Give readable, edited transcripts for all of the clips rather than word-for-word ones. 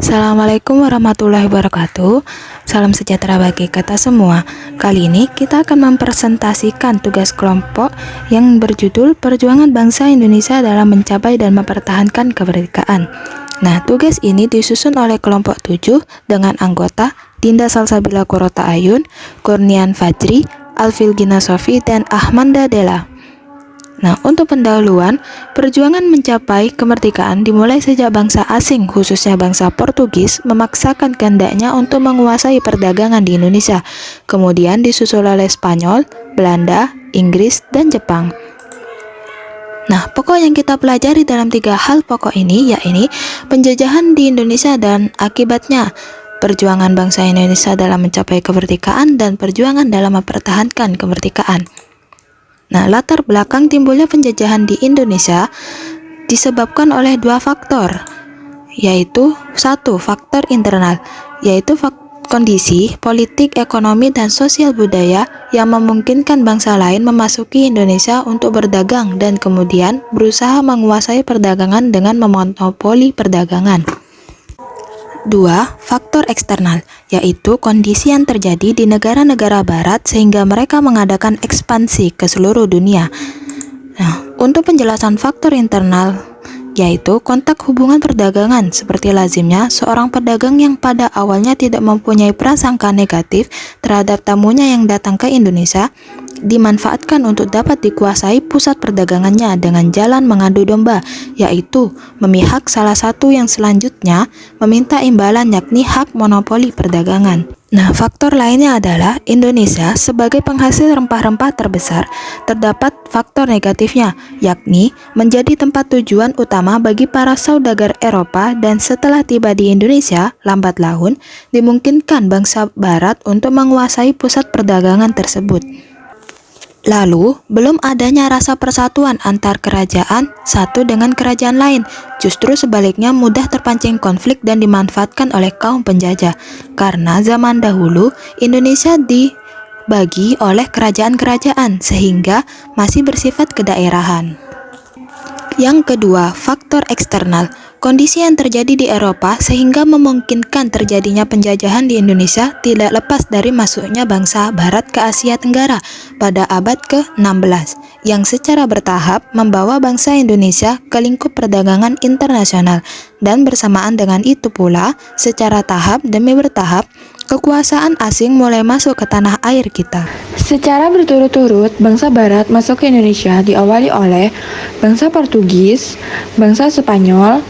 Assalamualaikum warahmatullahi wabarakatuh. Salam sejahtera bagi kita semua. Kali ini kita akan mempresentasikan tugas kelompok yang berjudul Perjuangan Bangsa Indonesia dalam Mencapai dan Mempertahankan Kemerdekaan. Nah, tugas ini disusun oleh kelompok 7 dengan anggota Dinda Salsabila Korota Ayun, Kurnian Fajri, Alfilgina Sofi, dan Ahmanda Della. Nah, untuk pendahuluan, perjuangan mencapai kemerdekaan dimulai sejak bangsa asing, khususnya bangsa Portugis, memaksakan kehendaknya untuk menguasai perdagangan di Indonesia. Kemudian disusul oleh Spanyol, Belanda, Inggris, dan Jepang. Nah, pokok yang kita pelajari dalam 3 hal pokok ini, yaitu penjajahan di Indonesia dan akibatnya, perjuangan bangsa Indonesia dalam mencapai kemerdekaan, dan perjuangan dalam mempertahankan kemerdekaan. Nah, latar belakang timbulnya penjajahan di Indonesia disebabkan oleh 2 faktor, yaitu 1. Faktor internal, yaitu kondisi politik, ekonomi, dan sosial budaya yang memungkinkan bangsa lain memasuki Indonesia untuk berdagang dan kemudian berusaha menguasai perdagangan dengan memonopoli perdagangan. 2. Faktor eksternal, yaitu kondisi yang terjadi di negara-negara barat sehingga mereka mengadakan ekspansi ke seluruh dunia. Nah, untuk penjelasan faktor internal, yaitu kontak hubungan perdagangan, seperti lazimnya seorang pedagang yang pada awalnya tidak mempunyai prasangka negatif terhadap tamunya yang datang ke Indonesia, dimanfaatkan untuk dapat dikuasai pusat perdagangannya dengan jalan mengadu domba, yaitu memihak salah satu yang selanjutnya meminta imbalan, yakni hak monopoli perdagangan. Nah, faktor lainnya adalah Indonesia sebagai penghasil rempah-rempah terbesar. Terdapat faktor negatifnya, yakni menjadi tempat tujuan utama bagi para saudagar Eropa, dan setelah tiba di Indonesia lambat laun dimungkinkan bangsa barat untuk menguasai pusat perdagangan tersebut. Lalu, belum adanya rasa persatuan antar kerajaan satu dengan kerajaan lain. Justru sebaliknya mudah terpancing konflik dan dimanfaatkan oleh kaum penjajah. Karena zaman dahulu Indonesia dibagi oleh kerajaan-kerajaan sehingga masih bersifat kedaerahan. Yang kedua, faktor eksternal. Kondisi yang terjadi di Eropa sehingga memungkinkan terjadinya penjajahan di Indonesia tidak lepas dari masuknya bangsa Barat ke Asia Tenggara pada abad ke-16, yang secara bertahap membawa bangsa Indonesia ke lingkup perdagangan internasional, dan bersamaan dengan itu pula, secara tahap demi bertahap, kekuasaan asing mulai masuk ke tanah air kita. Secara berturut-turut, bangsa Barat masuk ke Indonesia diawali oleh bangsa Portugis, bangsa Spanyol,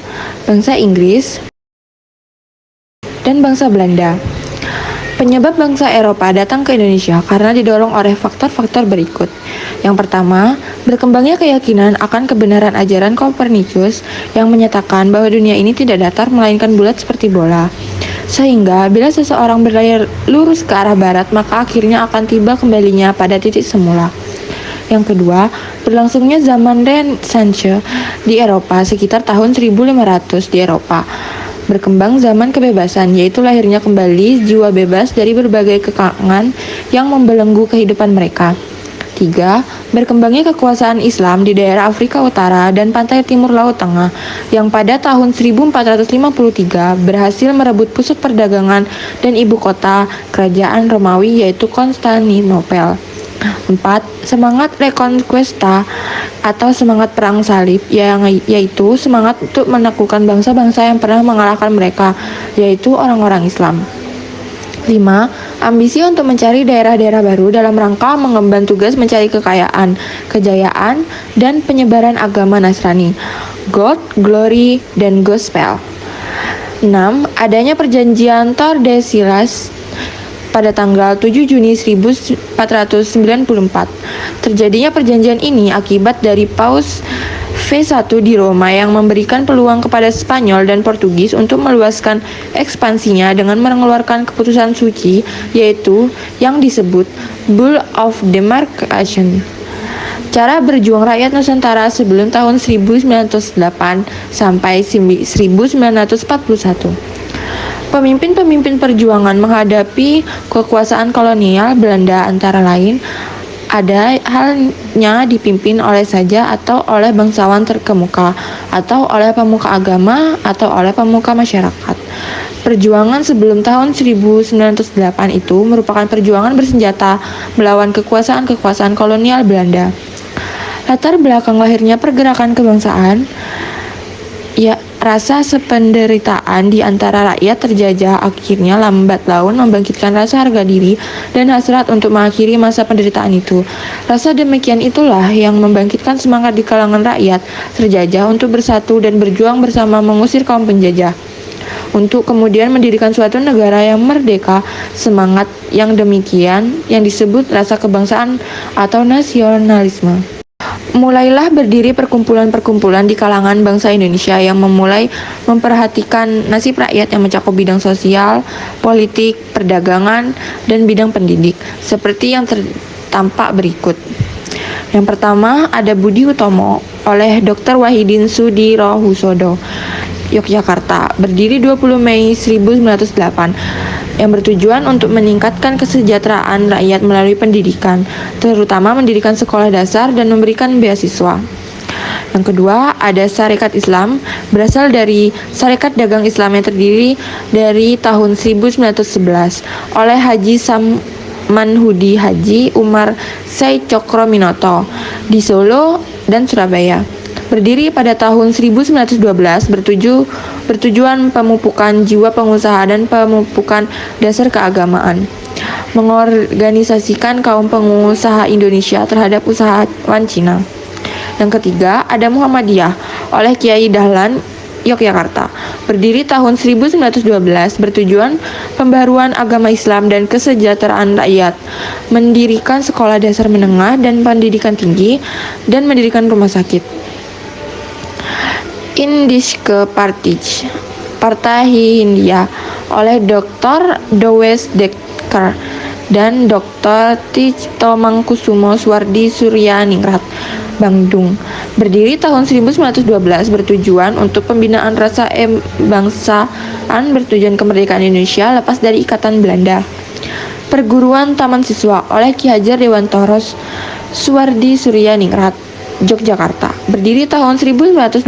bangsa Inggris, dan bangsa Belanda. Penyebab bangsa Eropa datang ke Indonesia karena didorong oleh faktor-faktor berikut. Yang pertama, berkembangnya keyakinan akan kebenaran ajaran Kopernikus yang menyatakan bahwa dunia ini tidak datar melainkan bulat seperti bola. Sehingga bila seseorang berlayar lurus ke arah barat, maka akhirnya akan tiba kembalinya pada titik semula. Yang kedua, berlangsungnya zaman Renaissance di Eropa sekitar tahun 1500 di Eropa. Berkembang zaman kebebasan, yaitu lahirnya kembali jiwa bebas dari berbagai kekangan yang membelenggu kehidupan mereka. 3. Berkembangnya kekuasaan Islam di daerah Afrika Utara dan pantai timur Laut Tengah yang pada tahun 1453 berhasil merebut pusat perdagangan dan ibu kota kerajaan Romawi, yaitu Konstantinopel. 4. Semangat Reconquista atau semangat perang salib, yaitu semangat untuk menaklukkan bangsa-bangsa yang pernah mengalahkan mereka, yaitu orang-orang Islam. 5. Ambisi untuk mencari daerah-daerah baru dalam rangka mengemban tugas mencari kekayaan, kejayaan, dan penyebaran agama Nasrani, God, Glory, dan Gospel. 6. Adanya perjanjian Tordesillas pada tanggal 7 Juni 1494. Terjadinya perjanjian ini akibat dari Paus V1 di Roma yang memberikan peluang kepada Spanyol dan Portugis untuk meluaskan ekspansinya dengan mengeluarkan keputusan suci, yaitu yang disebut Bull of Demarcation. Cara berjuang rakyat Nusantara sebelum tahun 1908 sampai 1941. Pemimpin-pemimpin perjuangan menghadapi kekuasaan kolonial Belanda antara lain ada halnya dipimpin oleh saja atau oleh bangsawan terkemuka, atau oleh pemuka agama, atau oleh pemuka masyarakat. Perjuangan sebelum tahun 1908 itu merupakan perjuangan bersenjata melawan kekuasaan-kekuasaan kolonial Belanda. Latar belakang lahirnya pergerakan kebangsaan, ya, rasa sependeritaan di antara rakyat terjajah akhirnya lambat laun membangkitkan rasa harga diri dan hasrat untuk mengakhiri masa penderitaan itu. Rasa demikian itulah yang membangkitkan semangat di kalangan rakyat terjajah untuk bersatu dan berjuang bersama mengusir kaum penjajah, untuk kemudian mendirikan suatu negara yang merdeka. Semangat yang demikian yang disebut rasa kebangsaan atau nasionalisme. Mulailah berdiri perkumpulan-perkumpulan di kalangan bangsa Indonesia yang memulai memperhatikan nasib rakyat yang mencakup bidang sosial, politik, perdagangan, dan bidang pendidik, seperti yang tampak berikut. Yang pertama ada Budi Utomo oleh Dr. Wahidin Sudirohusodo, Yogyakarta, berdiri 20 Mei 1908, yang bertujuan untuk meningkatkan kesejahteraan rakyat melalui pendidikan, terutama mendirikan sekolah dasar dan memberikan beasiswa. Yang kedua, ada Sarekat Islam, berasal dari Sarekat Dagang Islam yang terdiri dari tahun 1911 oleh Haji Samanhudi Haji Umar Said Cokro-Minoto di Solo dan Surabaya. Berdiri pada tahun 1912, bertujuan pemupukan jiwa pengusaha dan pemupukan dasar keagamaan, mengorganisasikan kaum pengusaha Indonesia terhadap usahawan Cina. Yang ketiga, ada Muhammadiyah oleh Kiai Dahlan, Yogyakarta, berdiri tahun 1912, bertujuan pembaruan agama Islam dan kesejahteraan rakyat, mendirikan sekolah dasar menengah dan pendidikan tinggi, dan mendirikan rumah sakit. Indische Partij, Partai Hindia oleh Dr. Dowes Dekker dan Dr. Ticto Mangkusumo Suwardi Suryaningrat, Bandung, berdiri tahun 1912, bertujuan untuk pembinaan rasa kebangsaan, bertujuan kemerdekaan Indonesia lepas dari ikatan Belanda. Perguruan Taman Siswa oleh Ki Hajar Dewantoro Suwardi Suryaningrat, Yogyakarta, berdiri tahun 1922,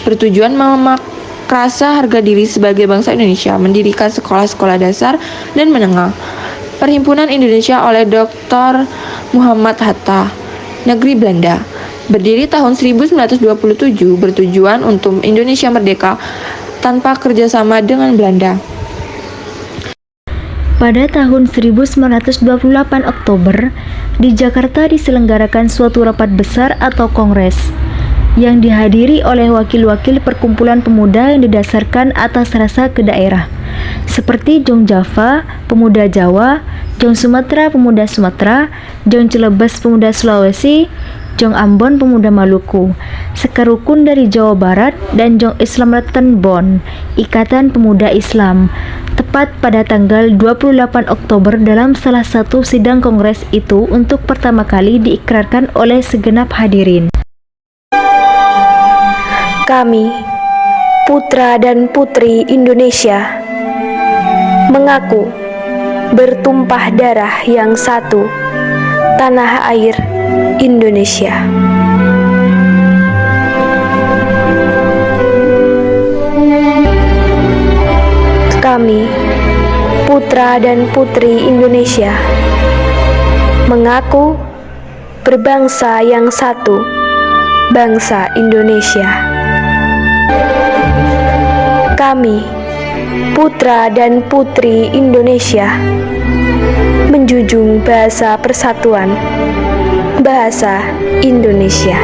bertujuan memakrasa harga diri sebagai bangsa Indonesia, mendirikan sekolah-sekolah dasar dan menengah. Perhimpunan Indonesia oleh Dr. Muhammad Hatta, Negeri Belanda, berdiri tahun 1927, bertujuan untuk Indonesia merdeka tanpa kerjasama dengan Belanda. Pada tahun 1928 Oktober, di Jakarta diselenggarakan suatu rapat besar atau kongres yang dihadiri oleh wakil-wakil perkumpulan pemuda yang didasarkan atas rasa ke daerah, seperti Jong Java, Pemuda Jawa, Jong Sumatera, Pemuda Sumatera, Jong Celebes, Pemuda Sulawesi, Jong Ambon, Pemuda Maluku, Sekarukun dari Jawa Barat, dan Jong Islam Bon, Ikatan Pemuda Islam. Tepat pada tanggal 28 Oktober dalam salah satu sidang kongres itu untuk pertama kali diikrarkan oleh segenap hadirin. Kami, putra dan putri Indonesia, mengaku bertumpah darah yang satu, tanah air Indonesia. Kami, putra dan putri Indonesia, mengaku berbangsa yang satu, bangsa Indonesia. Kami, putra dan putri Indonesia, menjunjung bahasa persatuan, bahasa Indonesia.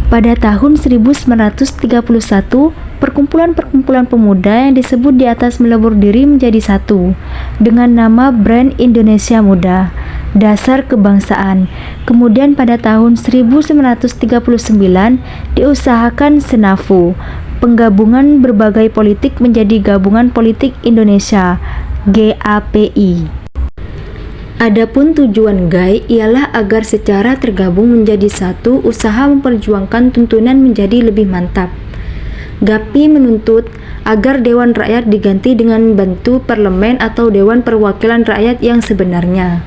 Pada tahun 1931, perkumpulan-perkumpulan pemuda yang disebut di atas melebur diri menjadi satu dengan nama Brand Indonesia Muda, Dasar Kebangsaan. Kemudian pada tahun 1939 diusahakan Senafu, penggabungan berbagai politik menjadi Gabungan Politik Indonesia, GAPI. Adapun tujuan GAI ialah agar secara tergabung menjadi satu usaha memperjuangkan tuntunan menjadi lebih mantap. GAPI menuntut agar Dewan Rakyat diganti dengan bantu parlemen atau Dewan Perwakilan Rakyat yang sebenarnya.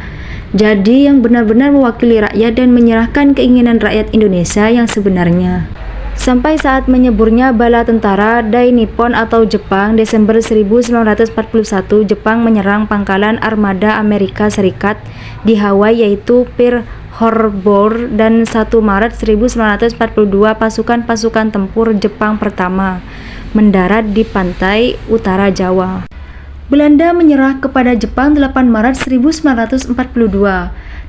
Jadi yang benar-benar mewakili rakyat dan menyerahkan keinginan rakyat Indonesia yang sebenarnya. sampai saat menyeburnya bala tentara Dai Nippon atau Jepang. Desember 1941, Jepang menyerang pangkalan armada Amerika Serikat di Hawaii yaitu Pearl Harbor, dan 1 Maret 1942 pasukan-pasukan tempur Jepang pertama mendarat di pantai utara Jawa. Belanda menyerah kepada Jepang 8 Maret 1942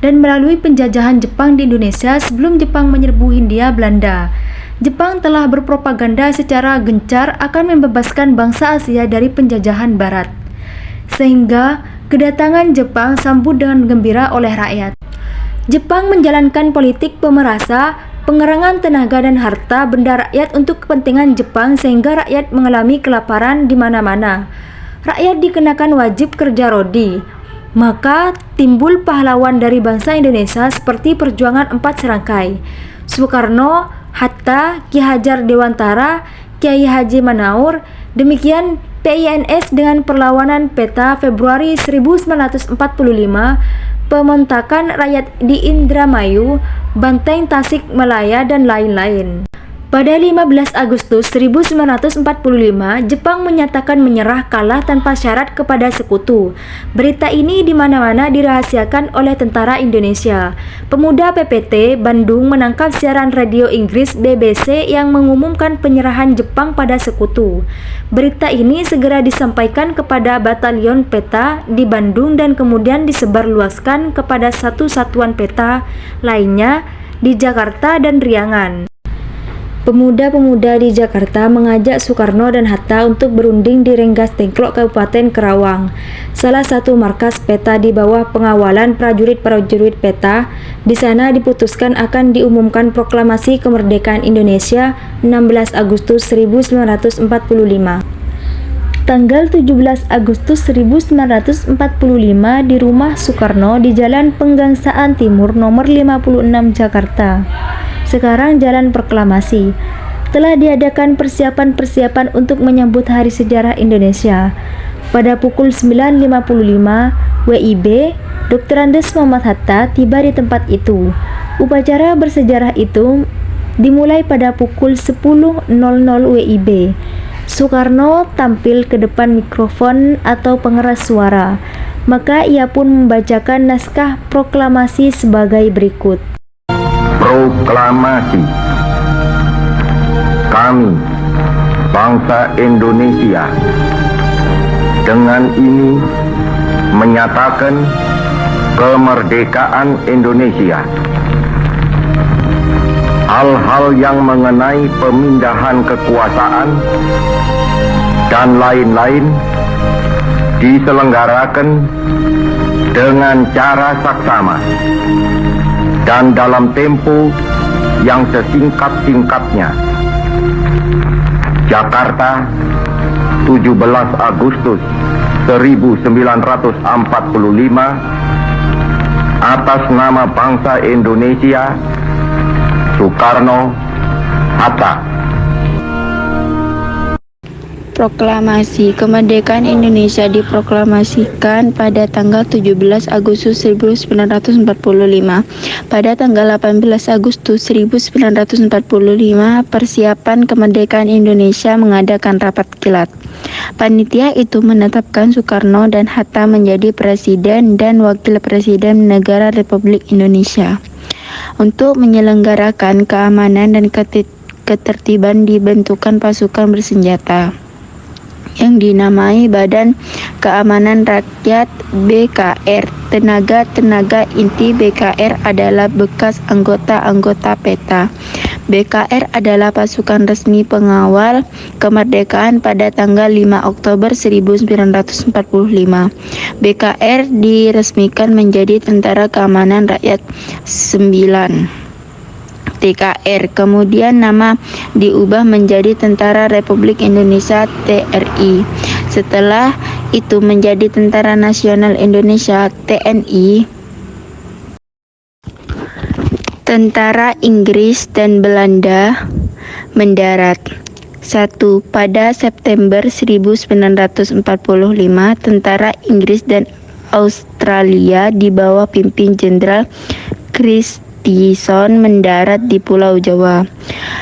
dan melalui penjajahan Jepang di Indonesia sebelum Jepang menyerbu Hindia Belanda. Jepang telah berpropaganda secara gencar akan membebaskan bangsa Asia dari penjajahan Barat, sehingga kedatangan Jepang sambut dengan gembira oleh rakyat. Jepang menjalankan politik pemerasa, pengerangan tenaga dan harta benda rakyat untuk kepentingan Jepang sehingga rakyat mengalami kelaparan di mana-mana. Rakyat dikenakan wajib kerja rodi. Maka timbul pahlawan dari bangsa Indonesia seperti perjuangan 4 serangkai: Soekarno, Hatta, Ki Hajar Dewantara, Kiai Haji Manaur. Demikian PINS dengan perlawanan peta Februari 1945, pementakan rakyat di Indramayu, Banteng Tasik Malaya, dan lain-lain. Pada 15 Agustus 1945, Jepang menyatakan menyerah kalah tanpa syarat kepada sekutu. Berita ini di mana-mana dirahasiakan oleh tentara Indonesia. Pemuda PPT Bandung menangkap siaran radio Inggris BBC yang mengumumkan penyerahan Jepang pada sekutu. Berita ini segera disampaikan kepada batalion peta di Bandung dan kemudian disebarluaskan kepada satu satuan peta lainnya di Jakarta dan Riangan. Pemuda-pemuda di Jakarta mengajak Soekarno dan Hatta untuk berunding di Rengas Dengklok, Kabupaten Karawang, salah satu markas peta di bawah pengawalan prajurit-prajurit peta. Di sana diputuskan akan diumumkan proklamasi kemerdekaan Indonesia 16 Agustus 1945. Tanggal 17 Agustus 1945 di rumah Soekarno di Jalan Penggangsaan Timur nomor 56 Jakarta, sekarang Jalan Proklamasi, telah diadakan persiapan-persiapan untuk menyambut Hari Sejarah Indonesia. Pada pukul 9.55 WIB, Dr. Andes Muhammad Hatta tiba di tempat itu. Upacara bersejarah itu dimulai pada pukul 10.00 WIB. Soekarno tampil ke depan mikrofon atau pengeras suara, maka ia pun membacakan naskah proklamasi sebagai berikut. Proklamasi. Kami, bangsa Indonesia, dengan ini menyatakan kemerdekaan Indonesia. Hal-hal yang mengenai pemindahan kekuasaan dan lain-lain diselenggarakan dengan cara saksama dan dalam tempo yang sesingkat-singkatnya. Jakarta, 17 Agustus 1945, atas nama bangsa Indonesia, Soekarno, Hatta. Proklamasi kemerdekaan Indonesia diproklamasikan pada tanggal 17 Agustus 1945. Pada tanggal 18 Agustus 1945, persiapan kemerdekaan Indonesia mengadakan rapat kilat. Panitia itu menetapkan Soekarno dan Hatta menjadi presiden dan wakil presiden negara Republik Indonesia. Untuk menyelenggarakan keamanan dan ketertiban dibentukkan pasukan bersenjata yang dinamai Badan Keamanan Rakyat BKR. Tenaga-tenaga inti BKR adalah bekas anggota-anggota PETA. BKR adalah pasukan resmi pengawal kemerdekaan pada tanggal 5 Oktober 1945. BKR diresmikan menjadi Tentara Keamanan Rakyat 9. TKR, kemudian nama diubah menjadi Tentara Republik Indonesia TRI. Setelah itu menjadi Tentara Nasional Indonesia TNI. Tentara Inggris dan Belanda mendarat. 1. Pada September 1945, tentara Inggris dan Australia di bawah pimpin Jenderal Christison mendarat di Pulau Jawa.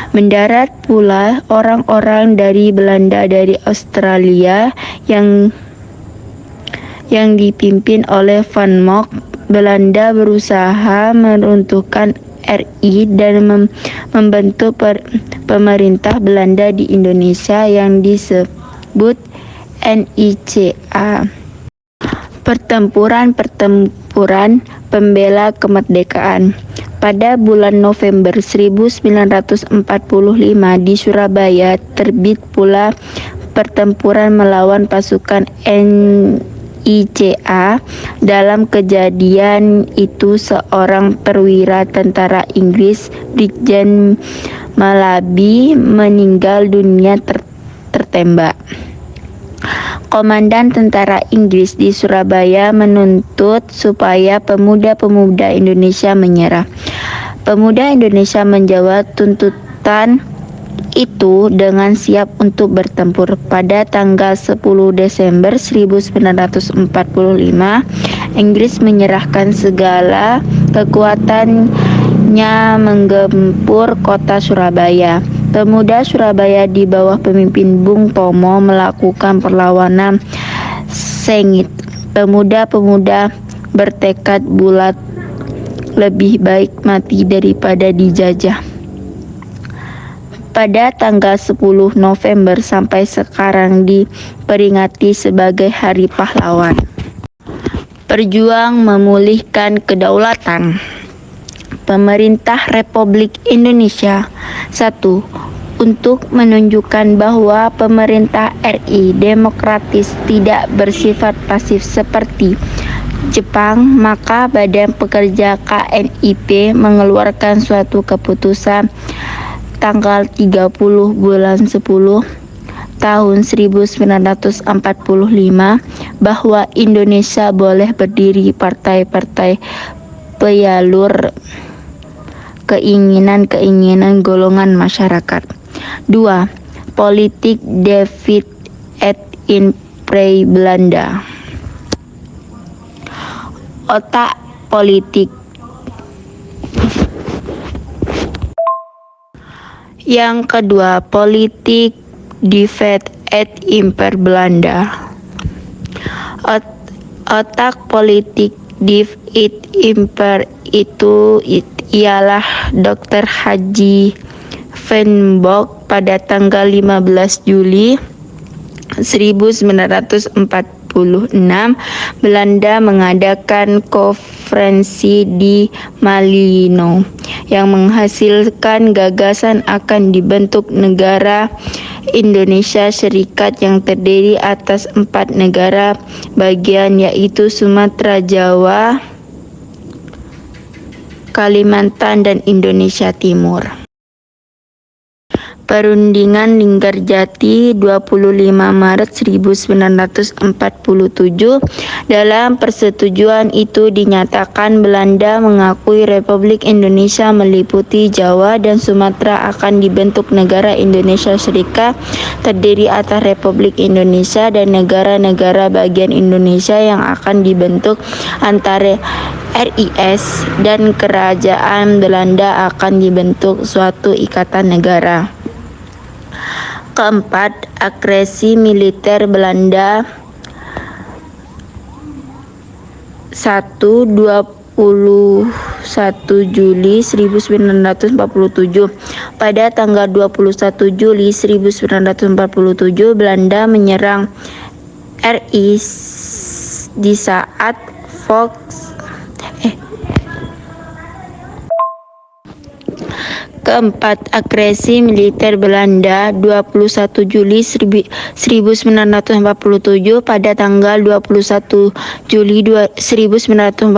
Mendarat pula orang-orang dari Belanda dari Australia yang dipimpin oleh Van Mock. Belanda berusaha meruntuhkan RI dan membentuk pemerintah Belanda di Indonesia yang disebut NICA. Pertempuran pembela kemerdekaan. Pada bulan November 1945 di Surabaya terbit pula pertempuran melawan pasukan NICA. Dalam kejadian itu seorang perwira tentara Inggris, Brigjen Malaby, meninggal dunia tertembak. Komandan tentara Inggris di Surabaya menuntut supaya pemuda-pemuda Indonesia menyerah. Pemuda Indonesia menjawab tuntutan itu dengan siap untuk bertempur. Pada tanggal 10 Desember 1945, Inggris menyerahkan segala kekuatannya menggempur kota Surabaya. Pemuda Surabaya di bawah pemimpin Bung Tomo melakukan perlawanan sengit. Pemuda-pemuda bertekad bulat lebih baik mati daripada dijajah. Pada tanggal 10 November sampai sekarang diperingati sebagai Hari Pahlawan. Berjuang memulihkan kedaulatan. Pemerintah Republik Indonesia. 1. Untuk menunjukkan bahwa pemerintah RI demokratis tidak bersifat pasif seperti Jepang, maka Badan Pekerja KNIP mengeluarkan suatu keputusan tanggal 30 bulan 10 tahun 1945 bahwa Indonesia boleh berdiri partai-partai penyalur keinginan-keinginan golongan masyarakat. 2. Politik David et Impre Belanda. Otak politik. Yang kedua, politik Divide et Impere Belanda. Otak politik Divide et Impere itu ialah Dr. Haji Venbok. Pada tanggal 15 Juli 1946, Belanda mengadakan konferensi di Malino yang menghasilkan gagasan akan dibentuk negara Indonesia Serikat yang terdiri atas 4 negara bagian, yaitu Sumatera, Jawa, Kalimantan, dan Indonesia Timur. Perundingan Linggarjati 25 Maret 1947. Dalam persetujuan itu dinyatakan Belanda mengakui Republik Indonesia meliputi Jawa dan Sumatera akan dibentuk negara Indonesia Serikat terdiri atas Republik Indonesia dan negara-negara bagian Indonesia yang akan dibentuk antara RIS dan Kerajaan Belanda akan dibentuk suatu ikatan negara. Keempat, agresi militer Belanda 21 Juli 1947. Pada tanggal 21 Juli 1947, Belanda menyerang RI di saat Keempat, agresi militer Belanda 21 Juli 1947. Pada tanggal 21 Juli 1947,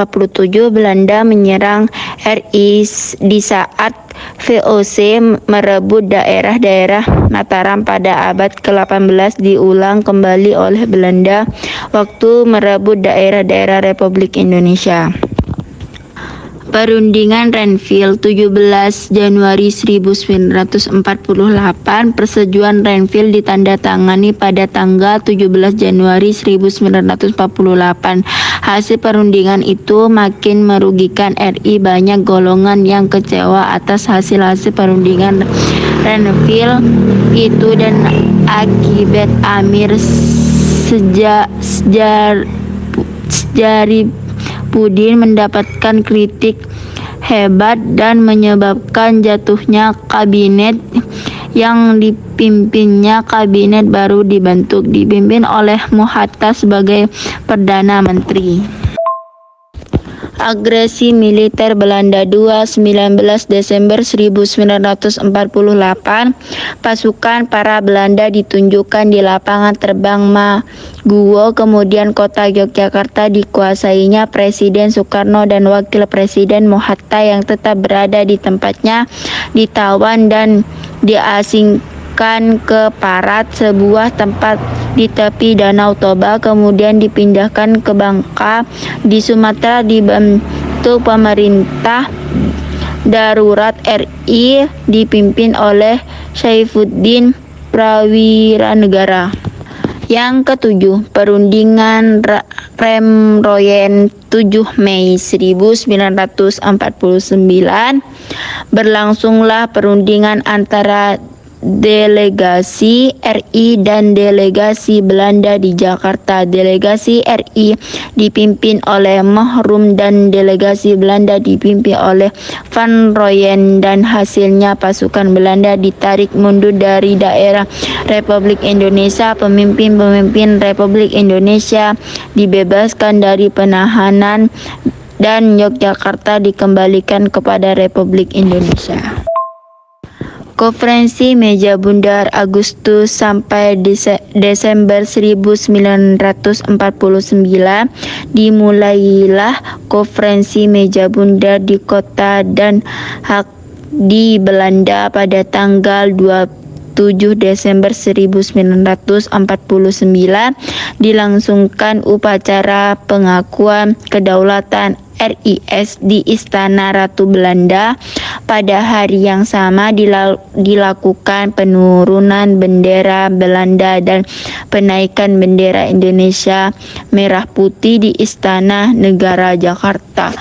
Belanda menyerang RI di saat VOC merebut daerah-daerah Mataram. Pada abad ke-18 diulang kembali oleh Belanda waktu merebut daerah-daerah Republik Indonesia. Perundingan Renville 17 Januari 1948. Persetujuan Renville ditandatangani pada tanggal 17 Januari 1948. Hasil perundingan itu makin merugikan RI. Banyak golongan yang kecewa atas hasil perundingan Renville itu dan akibat Amir Syarifuddin mendapatkan kritik hebat dan menyebabkan jatuhnya kabinet yang dipimpinnya. Kabinet baru dipimpin oleh Mohatta sebagai Perdana Menteri. Agresi militer Belanda 19 Desember 1948, pasukan para Belanda ditunjukkan di lapangan terbang Maguwo, kemudian kota Yogyakarta dikuasainya. Presiden Soekarno dan Wakil Presiden Mohatta yang tetap berada di tempatnya ditawan dan diasingkan ke Parat, sebuah tempat di tepi Danau Toba, kemudian dipindahkan ke Bangka di Sumatera. Dibentuk pemerintah darurat RI dipimpin oleh Saifuddin Prawiranegara. Yang ketujuh, perundingan Remroyen 7 Mei 1949, berlangsunglah perundingan antara delegasi RI dan delegasi Belanda di Jakarta. Delegasi RI dipimpin oleh Mahrum dan delegasi Belanda dipimpin oleh Van Rooyen, dan hasilnya pasukan Belanda ditarik mundur dari daerah Republik Indonesia. Pemimpin-pemimpin Republik Indonesia dibebaskan dari penahanan dan Yogyakarta dikembalikan kepada Republik Indonesia. Konferensi Meja Bundar Agustus sampai Desember 1949, dimulailah Konferensi Meja Bundar di kota Den Haag di Belanda pada tanggal 27 Desember 1949. Dilangsungkan upacara pengakuan kedaulatan RIS di Istana Ratu Belanda. Pada hari yang sama dilakukan penurunan bendera Belanda dan penaikan bendera Indonesia merah putih di Istana Negara Jakarta.